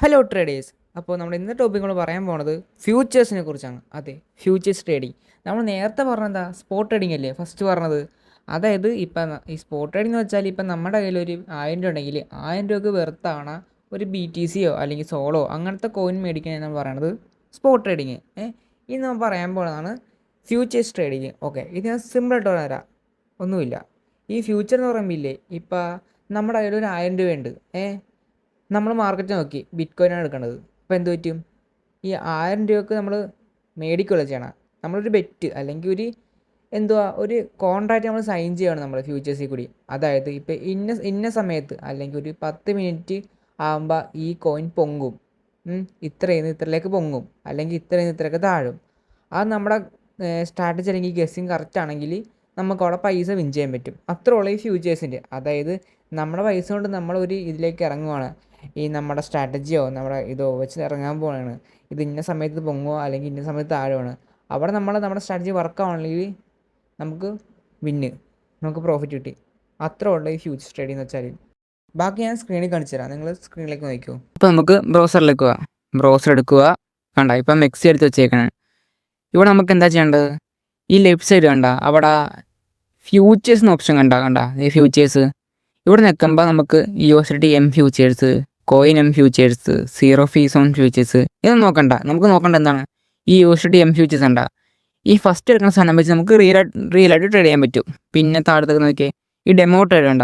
Hello traders. അപ്പോൾ നമ്മൾ ഇന്നത്തെ ടോപ്പിക് നമ്മൾ പറയാൻ പോണത് ഫ്യൂച്ചേഴ്സിനെ കുറിച്ചാണ്. അതെ, ഫ്യൂച്ചേഴ്സ് ട്രേഡിംഗ്. നമ്മൾ നേരത്തെ പറഞ്ഞത് സ്പോട്ട് ട്രേഡിംഗ് അല്ലേ ഫസ്റ്റ് പറഞ്ഞത്. അതായത് ഇപ്പം ഈ സ്പോട്ട് ട്രേഡിംഗ് എന്ന് വെച്ചാൽ ഇപ്പം നമ്മുടെ കയ്യിൽ ഒരു 1000 രൂപ ഉണ്ടെങ്കിൽ 1000 രൂപയ്ക്ക് വെറുത്താണ് ഒരു BTCയോ അല്ലെങ്കിൽ സോളോ അങ്ങനത്തെ കോയിൻ മേടിക്കാൻ നമ്മൾ പറയണത് സ്പോട്ട് ട്രേഡിങ്. ഇന്ന് നമ്മൾ പറയാൻ പോകുന്നതാണ് ഫ്യൂച്ചേഴ്സ് ട്രേഡിങ്. ഓക്കെ, ഇത് ഞാൻ സിമ്പിളായിട്ട് പറഞ്ഞുതരാം. ഒന്നുമില്ല, ഈ ഫ്യൂച്ചർ എന്ന് പറയുമ്പോൾ ഇല്ലേ, ഇപ്പം നമ്മുടെ കയ്യിൽ ഒരു 1000 രൂപയുണ്ട്. നമ്മൾ മാർക്കറ്റ് നോക്കി ബിറ്റ് കോയിനാണ് എടുക്കേണ്ടത്. അപ്പോൾ എന്ത് പറ്റും? ഈ 1000 രൂപയ്ക്ക് നമ്മൾ മേടിക്കുകയല്ല ചെയ്യണം. നമ്മളൊരു ബെറ്റ് അല്ലെങ്കിൽ ഒരു കോൺട്രാക്റ്റ് നമ്മൾ സൈൻ ചെയ്യുകയാണ് നമ്മൾ ഫ്യൂച്ചേഴ്സിൽ കൂടി. അതായത് ഇപ്പോൾ ഇന്ന സമയത്ത് അല്ലെങ്കിൽ ഒരു 10 മിനിറ്റ് ആകുമ്പോൾ ഈ കോയിൻ പൊങ്ങും, ഇത്രയും ഇത്രയിലേക്ക് പൊങ്ങും, അല്ലെങ്കിൽ ഇത്രയും ഇത്രയൊക്കെ താഴും. അത് നമ്മുടെ സ്ട്രാറ്റജി അല്ലെങ്കിൽ ഗസ്സിങ് കറക്റ്റ് ആണെങ്കിൽ നമുക്ക് അവിടെ പൈസ വിൻ ചെയ്യാൻ പറ്റും. അത്രേ ഉള്ളൂ ഈ ഫ്യൂച്ചേഴ്സിൻ്റെ. അതായത് നമ്മുടെ പൈസ കൊണ്ട് നമ്മളൊരു ഇതിലേക്ക് ഇറങ്ങുവാണ്, ഈ നമ്മുടെ സ്ട്രാറ്റജിയോ നമ്മുടെ ഇതോ വെച്ച് ഇറങ്ങാൻ പോവാണ്. ഇത് ഇന്ന സമയത്ത് പൊങ്ങുമോ അല്ലെങ്കിൽ ഇന്ന സമയത്ത് താഴുവാണ്. അവിടെ നമ്മുടെ സ്ട്രാറ്റജി വർക്കാവണമെങ്കിൽ നമുക്ക് നമുക്ക് പ്രോഫിറ്റ് കിട്ടി. അത്രേ ഉള്ളൂ ഈ ഫ്യൂച്ചർ ട്രേഡിംഗ് എന്ന് വെച്ചാൽ. ബാക്കി ഞാൻ സ്ക്രീനിൽ കാണിച്ചു തരാം, നിങ്ങൾ സ്ക്രീനിലേക്ക് നോക്കിക്കോ. ഇപ്പോൾ നമുക്ക് ബ്രൗസറിലേക്ക് പോവാം. ബ്രൗസർ എടുക്കുക. കണ്ട, ഇപ്പം മെക്സി എടുത്ത് വെച്ചേക്കണം. ഇവിടെ നമുക്ക് എന്താ ചെയ്യേണ്ടത്? ഈ ലെഫ്റ്റ് സൈഡ് കണ്ട, അവിടെ ഫ്യൂച്ചേഴ്സ് എന്ന ഓപ്ഷൻ കണ്ട ഈ ഫ്യൂച്ചേഴ്സ്. ഇവിടെ നിൽക്കുമ്പോൾ നമുക്ക് USDT M futures, coin M futures, zero fees on futures ഇതൊന്നും നോക്കണ്ട. നമുക്ക് നോക്കേണ്ട എന്താണ്? ഈ USDT M ഫ്യൂച്ചേഴ്സ് കണ്ട, ഈ ഫസ്റ്റ് എടുക്കുന്ന സാധനം വെച്ച് നമുക്ക് റിയലായിട്ട് ട്രേഡ് ചെയ്യാൻ പറ്റും. പിന്നെ താഴത്തേക്ക് നോക്കിയാൽ ഈ ഡെമോ ട്രേഡ് കണ്ട,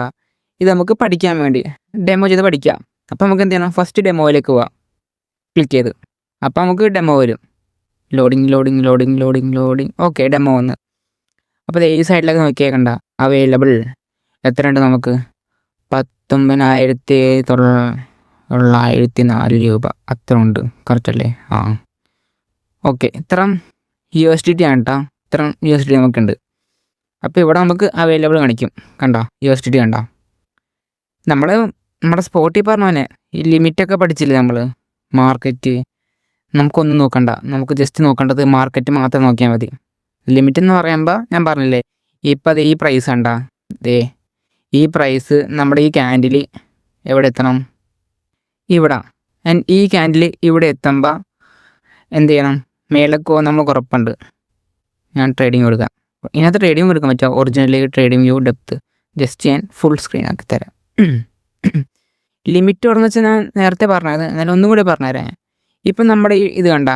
ഇത് നമുക്ക് പഠിക്കാൻ വേണ്ടി ഡെമോ ചെയ്ത് പഠിക്കാം. അപ്പോൾ നമുക്ക് എന്ത് ചെയ്യണം? ഫസ്റ്റ് ഡെമോയിലേക്ക് പോവാം. ക്ലിക്ക് ചെയ്ത് അപ്പോൾ നമുക്ക് ഡെമോ വരും. ലോഡിങ്. ഓക്കെ, ഡെമോ വന്ന്. അപ്പോൾ ഈ സൈഡിലേക്ക് നോക്കിയേക്കണ്ട, അവൈലബിൾ എത്ര ഉണ്ട് നമുക്ക്? 19,904 രൂപ അത്ര ഉണ്ട്. കറക്റ്റ് അല്ലേ? ഓക്കെ, ഇത്ര USDT ആണ് കേട്ടോ. ഇത്ര USDT നമുക്കുണ്ട്. അപ്പോൾ ഇവിടെ നമുക്ക് അവൈലബിൾ കാണിക്കും. കണ്ടോ USDT കണ്ടോ? നമ്മുടെ സ്പോട്ടിൽ പറഞ്ഞ പോലെ ഈ ലിമിറ്റൊക്കെ പഠിച്ചില്ലേ നമ്മൾ? മാർക്കറ്റ് നമുക്കൊന്നും നോക്കണ്ട. നമുക്ക് ജസ്റ്റ് നോക്കേണ്ടത് മാർക്കറ്റ് മാത്രം നോക്കിയാൽ മതി. ലിമിറ്റ് എന്ന് പറയുമ്പോൾ ഞാൻ പറഞ്ഞില്ലേ, ഇപ്പം അത് ഈ പ്രൈസ് കണ്ടാ, ഈ പ്രൈസ് നമ്മുടെ ഈ ക്യാൻഡിൽ എവിടെ എത്തണം? ഇവിടെ. ഈ ക്യാൻഡിൽ ഇവിടെ എത്തുമ്പോൾ എന്ത് ചെയ്യണം? മേലേക്ക് നമ്മൾ ഉറപ്പുണ്ട്. ഞാൻ ട്രേഡിങ് കൊടുക്കാം. ഇതിനകത്ത് ട്രേഡിങ് കൊടുക്കാൻ പറ്റുക. Originally trading view depth just ഞാൻ ഫുൾ സ്ക്രീൻ ആക്കി തരാം. ലിമിറ്റ് പറഞ്ഞെന്ന് വെച്ചാൽ ഞാൻ നേരത്തെ പറഞ്ഞത്, എന്നാലും ഒന്നും കൂടി പറഞ്ഞുതരാം. ഇപ്പം നമ്മുടെ ഇത് കണ്ട,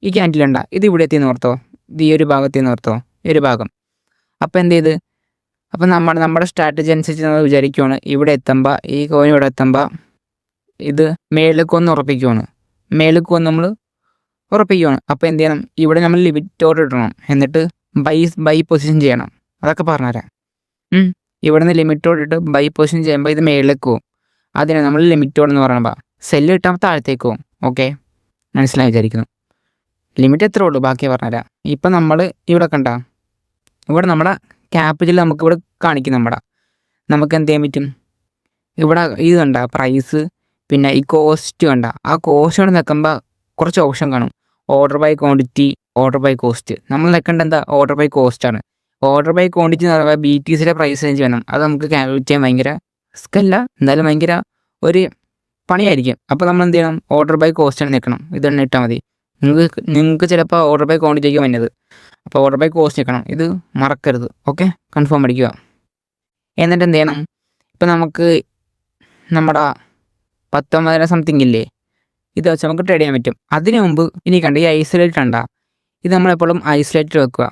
ഈ ക്യാൻഡിൽ കണ്ട, ഇത് ഇവിടെ എത്തിയെന്ന് ഓർത്തോ. ഇത് ഈ ഒരു ഭാഗത്തെന്ന് ഓർത്തോ, ഈ ഒരു ഭാഗം. അപ്പോൾ എന്ത് ചെയ്ത്, അപ്പം നമ്മുടെ സ്ട്രാറ്റജി അനുസരിച്ച് നമ്മൾ വിചാരിക്കുവാണ് ഇവിടെ എത്തുമ്പോൾ, ഈ കോയിൻ ഇവിടെ എത്തുമ്പോൾ ഇത് മേലേക്ക് വന്ന് ഉറപ്പിക്കുവാണ്. നമ്മൾ ഉറപ്പിക്കുവാണ്. അപ്പോൾ എന്ത് ചെയ്യണം? ഇവിടെ നമ്മൾ ലിമിറ്റോട് ഇടണം. എന്നിട്ട് ബൈ പൊസിഷൻ ചെയ്യണം. അതൊക്കെ പറഞ്ഞുതരാം. ഇവിടെ നിന്ന് ലിമിറ്റോട് ഇട്ട് ബൈ പൊസിഷൻ ചെയ്യുമ്പോൾ ഇത് മേളിലേക്ക് പോകും. അതിനെ നമ്മൾ ലിമിറ്റോട് എന്ന് പറയുമ്പോൾ സെല്ല് കിട്ടുമ്പോൾ താഴത്തേക്ക് പോകും. ഓക്കെ, മനസ്സിലായി വിചാരിക്കുന്നു. ലിമിറ്റ് എത്ര ഉള്ളൂ ബാക്കി പറഞ്ഞുതരാം. ഇപ്പം നമ്മൾ ഇവിടെ കണ്ട, ഇവിടെ നമ്മുടെ ക്യാപിറ്റൽ നമുക്കിവിടെ കാണിക്കും. നമുക്ക് എന്ത് ചെയ്യാൻ പറ്റും? ഇവിടെ ഇത് കണ്ട പ്രൈസ്, പിന്നെ ഈ കോസ്റ്റ് കണ്ട, ആ കോസ്റ്റ് കൊണ്ട് നിൽക്കുമ്പോൾ കുറച്ച് ഓപ്ഷൻ കാണും. Order by quantity, order by cost. നമ്മൾ നിൽക്കേണ്ട എന്താ? ഓർഡർ ബൈ കോസ്റ്റാണ്. ഓർഡർ ബൈ ക്വാണ്ടിറ്റി എന്ന് പറയുമ്പോൾ BTCയുടെ പ്രൈസ് റേഞ്ച് വേണം. അത് നമുക്ക് കാൽക്കുലേറ്റ് ചെയ്യാൻ ഭയങ്കര റിസ്കല്ല, എന്തായാലും ഭയങ്കര ഒരു പണിയായിരിക്കും. അപ്പോൾ നമ്മൾ എന്ത് ചെയ്യണം? ഓർഡർ ബൈ കോസ്റ്റാണ് നിൽക്കണം. ഇതെണ്ണം ഇട്ടാൽ മതി. നിങ്ങൾക്ക് ചിലപ്പോൾ ഓർഡർ ബൈ ക്വാണ്ടിറ്റിക്ക് വന്നത്. അപ്പോൾ ഓർഡർ ബൈ കോസ്റ്റ് നിൽക്കണം. ഇത് മറക്കരുത്. ഓക്കെ, കൺഫേം അടിക്കുക. എന്നിട്ട് എന്ത് ചെയ്യണം? ഇപ്പം നമുക്ക് നമ്മുടെ 19,000 സംതിങ് ഇല്ലേ, ഇത് വെച്ച് നമുക്ക് ട്രേഡ് ചെയ്യാൻ പറ്റും. അതിന് മുമ്പ് ഇനി കണ്ട ഈ ഐസൊലേറ്റ് കണ്ട, ഇത് നമ്മളെപ്പോഴും ഐസൊലേറ്റഡ് വെക്കുക.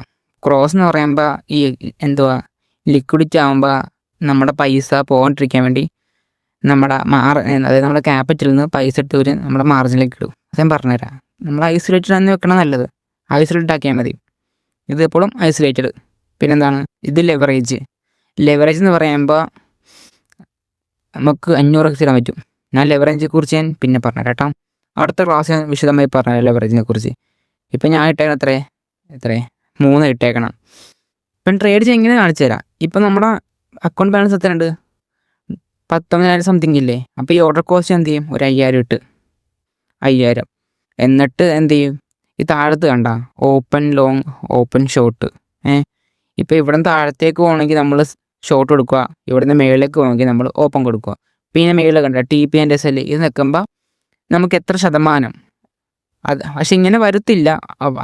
ക്രോസ് എന്ന് പറയുമ്പോൾ ഈ ലിക്വിഡിറ്റി ആകുമ്പോൾ നമ്മുടെ പൈസ പോകാണ്ടിരിക്കാൻ വേണ്ടി അതായത് നമ്മുടെ ക്യാപിറ്റലിൽ നിന്ന് പൈസ എടുത്ത് നമ്മുടെ മാർജിനിലേക്ക് ഇടും. അത് ഞാൻ പറഞ്ഞുതരാം. നമ്മൾ ഐസൊലേറ്റഡ് തന്നെ വെക്കണം, നല്ലത്. ഐസൊലേറ്റഡ് ആക്കിയാൽ മതി. ഇത് എപ്പോഴും ഐസൊലേറ്റഡ്. പിന്നെന്താണ്? ഇത് ലെവറേജ് എന്ന് പറയുമ്പോൾ നമുക്ക് 500x ഇടാൻ പറ്റും. ഞാൻ ലെവറേജിനെ കുറിച്ച് ഞാൻ പിന്നെ പറഞ്ഞുതരാം കേട്ടോ. അടുത്ത ക്ലാസ് ഞാൻ വിശദമായി പറഞ്ഞുതരാം ലെവറേജിനെ കുറിച്ച്. ഇപ്പം ഞാൻ ഇട്ടേക്കണം എത്ര 3 ഇട്ടേക്കണം. ഇപ്പം ട്രേഡ് ചെയ്യാൻ എങ്ങനെ കാണിച്ചു തരാം. ഇപ്പം നമ്മുടെ അക്കൗണ്ട് ബാലൻസ് എത്രയുണ്ട്? 19,000 സംതിങ് ഇല്ലേ. അപ്പോൾ ഈ ഓർഡർ കോസ്റ്റ് എന്ത് ചെയ്യും? ഒരു 5,000 ഇട്ട് 5,000. എന്നിട്ട് എന്ത് ചെയ്യും? ഈ താഴത്ത് കണ്ട ഓപ്പൺ ലോങ്, ഓപ്പൺ ഷോർട്ട്. ഇപ്പോൾ ഇവിടെ നിന്ന് താഴത്തേക്ക് പോകണമെങ്കിൽ നമ്മൾ ഷോർട്ട് കൊടുക്കുക. ഇവിടെ നിന്ന് മേളിലേക്ക് പോകണമെങ്കിൽ നമ്മൾ ഓപ്പൺ കൊടുക്കുക. പിന്നെ മേളിൽ കണ്ട TP&SL ഇത് നിൽക്കുമ്പോൾ നമുക്ക് എത്ര ശതമാനം, അത് പക്ഷെ ഇങ്ങനെ വരത്തില്ല.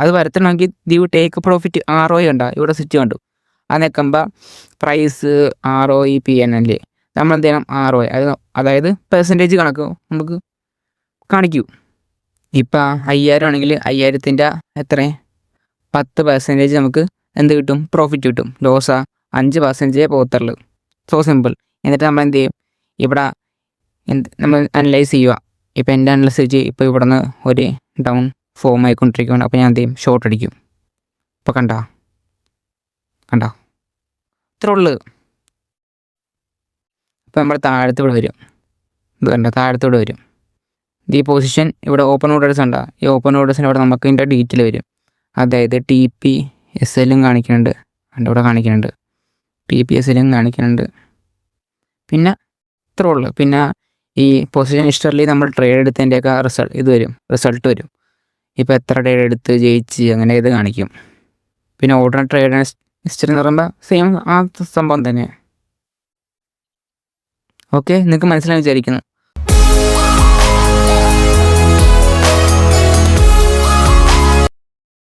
അത് വരത്തണമെങ്കിൽ ദീവ് ടേക്ക് പ്രോഫിറ്റ് ROI കണ്ട ഇവിടെ സ്വിച്ച് കണ്ടു. അത് നിൽക്കുമ്പോൾ പ്രൈസ് ROE PNL നമ്മൾ എന്ത് ചെയ്യണം, ROI അതായത് പെർസെൻറ്റേജ് കണക്ക് നമുക്ക് കാണിക്കൂ. ഇപ്പം 5000 ആണെങ്കിൽ 5000ൻ്റെ എത്ര 10% നമുക്ക് എന്ത് കിട്ടും, പ്രോഫിറ്റ് കിട്ടും. ലോസാ 5% പോകത്തുള്ളൂ. So simple. എന്നിട്ട് നമ്മൾ എന്ത് ചെയ്യും, ഇവിടെ നമ്മൾ അനലൈസ് ചെയ്യുക. ഇപ്പം എൻ്റെ അനലൈസ് വെച്ച് ഇപ്പോൾ ഇവിടെ നിന്ന് ഒരു ഡൗൺ ഫോം ആയിക്കൊണ്ടിരിക്കുകയാണ്. അപ്പോൾ ഞാൻ എന്ത് ചെയ്യും, ഷോർട്ട് അടിക്കും. ഇപ്പോൾ കണ്ടോ ഇത്ര ഉള്ളു. ഇപ്പോൾ നമ്മൾ താഴത്തൂടെ വരും. ഇത് കണ്ടോ, താഴത്തൂടെ വരും. ഈ പൊസിഷൻ ഇവിടെ ഓപ്പൺ ഓർഡേഴ്സ് ഉണ്ടോ, ഈ ഓപ്പൺ ഓർഡേഴ്സിന് ഇവിടെ നമുക്ക് ഇതിൻ്റെ ഡീറ്റെയിൽ വരും. അതായത് TPSL കാണിക്കുന്നുണ്ട്, ഇവിടെ കാണിക്കുന്നുണ്ട്, TPSL കാണിക്കുന്നുണ്ട്. പിന്നെ ഇത്ര ഉള്ളു. പിന്നെ ഈ പൊസിഷൻ ഹിസ്റ്ററിൽ നമ്മൾ ട്രേഡ് എടുത്തതിൻ്റെയൊക്കെ റിസൾട്ട് വരും. ഇപ്പോൾ എത്ര ട്രേഡ് എടുത്ത് ജയിച്ച് അങ്ങനെ ഇത് കാണിക്കും. പിന്നെ ഓർഡർ ട്രേഡ് ഹിസ്റ്ററി എന്ന് പറയുമ്പോൾ സെയിം ആ സംഭവം തന്നെ. ഓക്കെ, നിങ്ങൾക്ക് മനസ്സിലായി വിചാരിക്കുന്നു.